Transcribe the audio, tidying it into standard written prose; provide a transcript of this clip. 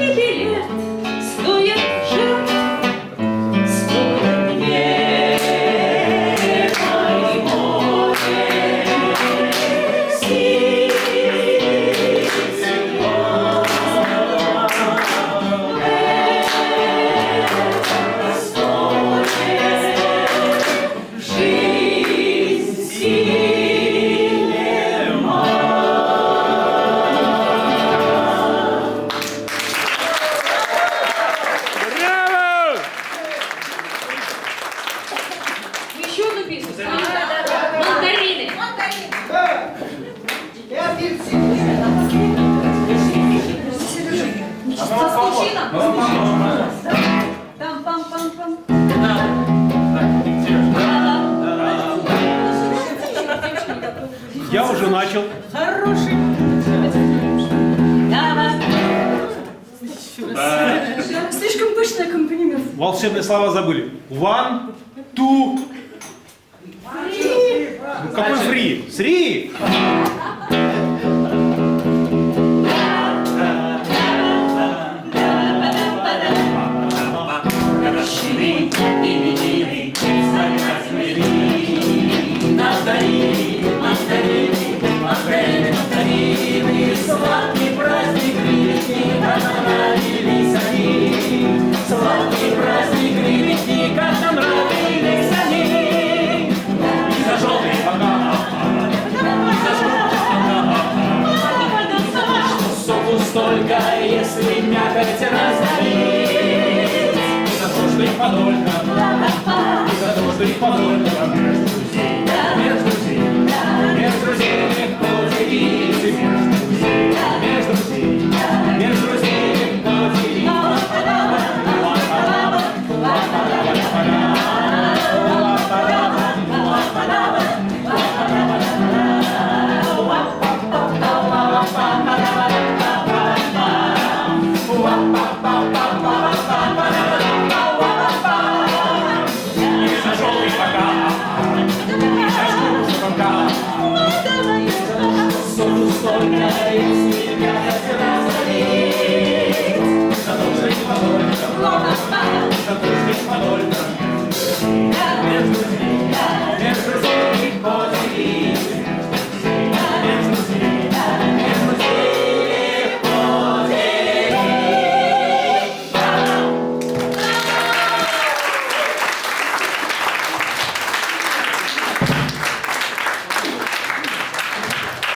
и билет стоит жертв, стоит небо и море, синий мор. Это стоит жизнь синема. Еще одну песню. Мандарины. Мужчина. Там-пам-пам-пам. Я уже начал. Хороший. Давай. Слишком пышный аккомпанемент. Волшебные слова забыли. One, two. Ну, какой фри? Сри! Шли именины, стали расцвели. Мандарины, мандарины, мандарины, мандарины. Сладкий праздник ребятников нам нравились они. Сладкий праздник ребятников нам нравились они. И за желтый бокал, и за желтый бокал. Соку столько, если мякоть раздавить. Дождик подолька, и за дождик подолька. Между друзей легко делить. Между друзей легко делить. Sono storia